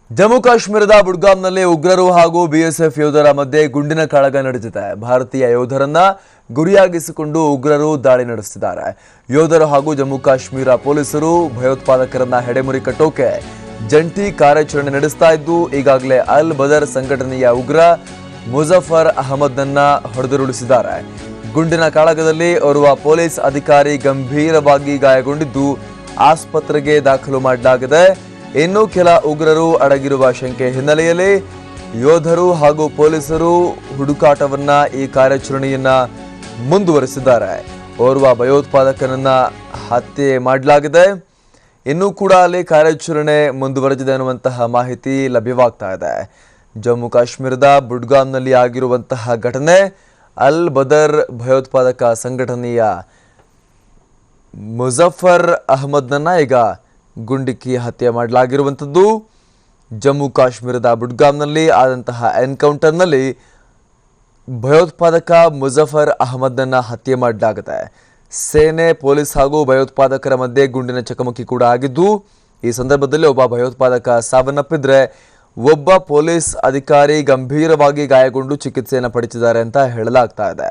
ಜಮ್ಮು ಕಾಶ್ಮೀರದ ಬುಡ್ಗಾಮ್ನಲ್ಲಿ ಉಗ್ರರು ಹಾಗೂ ಬಿಎಸ್ಎಫ್ ಯೋಧರ ಮಧ್ಯೆ ಗುಂಡಿನ ಕಾಳಗ ನಡೆದಿದೆ. ಭಾರತೀಯ ಯೋಧರನ್ನ ಗುರಿಯಾಗಿಸಿಕೊಂಡು ಉಗ್ರರು ದಾಳಿ ನಡೆಸಿದ್ದಾರೆ. ಯೋಧರು ಹಾಗೂ ಜಮ್ಮು ಕಾಶ್ಮೀರ ಪೊಲೀಸರು ಭಯೋತ್ಪಾದಕರನ್ನ ಹೆಡೆಮುರಿ ಕಟ್ಟೋಕೆ ಜಂಟಿ ಕಾರ್ಯಾಚರಣೆ ನಡೆಸ್ತಾ ಇದ್ದು, ಈಗಾಗಲೇ ಅಲ್ ಬದರ್ ಸಂಘಟನೆಯ ಉಗ್ರ ಮುಜಫರ್ ಅಹಮದ್ನನ್ನ ಹೊಡೆದುರುಳಿಸಿದ್ದಾರೆ. ಗುಂಡಿನ ಕಾಳಗದಲ್ಲಿ ಓರ್ವ ಪೊಲೀಸ್ ಅಧಿಕಾರಿ ಗಂಭೀರವಾಗಿ ಗಾಯಗೊಂಡಿದ್ದು ಆಸ್ಪತ್ರೆಗೆ ದಾಖಲು ಮಾಡಲಾಗಿದೆ. ಇನ್ನು ಕೆಲ ಉಗ್ರರು ಅಡಗಿರುವ ಶಂಕೆ ಹಿನ್ನೆಲೆಯಲ್ಲಿ ಯೋಧರು ಹಾಗೂ ಪೊಲೀಸರು ಹುಡುಕಾಟವನ್ನ ಈ ಕಾರ್ಯಾಚರಣೆಯನ್ನ ಮುಂದುವರೆಸಿದ್ದಾರೆ. ಓರ್ವ ಭಯೋತ್ಪಾದಕನನ್ನ ಹತ್ಯೆ ಮಾಡಲಾಗಿದೆ. ಇನ್ನೂ ಕೂಡ ಅಲ್ಲಿ ಕಾರ್ಯಾಚರಣೆ ಮುಂದುವರೆದಿದೆ ಅನ್ನುವಂತಹ ಮಾಹಿತಿ ಲಭ್ಯವಾಗ್ತಾ ಇದೆ. ಜಮ್ಮು ಕಾಶ್ಮೀರದ ಬುಡ್ಗಾಮ್ನಲ್ಲಿ ಆಗಿರುವಂತಹ ಘಟನೆ ಅಲ್ ಬದರ್ ಭಯೋತ್ಪಾದಕ ಸಂಘಟನೆಯ ಮುಜಫರ್ ಅಹಮದ್ನನ್ನ ಈಗ ಗುಂಡಿಕ್ಕಿ ಹತ್ಯೆ ಮಾಡಲಾಗಿರುವಂಥದ್ದು. ಜಮ್ಮು ಕಾಶ್ಮೀರದ ಬುಡ್ಗಾಮ್ನಲ್ಲಿ ಆದಂತಹ ಎನ್ಕೌಂಟರ್ನಲ್ಲಿ ಭಯೋತ್ಪಾದಕ ಮುಜಫರ್ ಅಹಮದ್ನನ್ನ ಹತ್ಯೆ ಮಾಡಲಾಗಿದೆ. ಸೇನೆ, ಪೊಲೀಸ್ ಹಾಗೂ ಭಯೋತ್ಪಾದಕರ ಮಧ್ಯೆ ಗುಂಡಿನ ಚಕಮಕಿ ಕೂಡ ಆಗಿದ್ದು, ಈ ಸಂದರ್ಭದಲ್ಲಿ ಒಬ್ಬ ಭಯೋತ್ಪಾದಕ ಸಾವನ್ನಪ್ಪಿದ್ರೆ ಒಬ್ಬ ಪೊಲೀಸ್ ಅಧಿಕಾರಿ ಗಂಭೀರವಾಗಿ ಗಾಯಗೊಂಡು ಚಿಕಿತ್ಸೆಯನ್ನು ಪಡೆದಿದ್ದಾರೆ ಅಂತ ಹೇಳಲಾಗ್ತಾ ಇದೆ.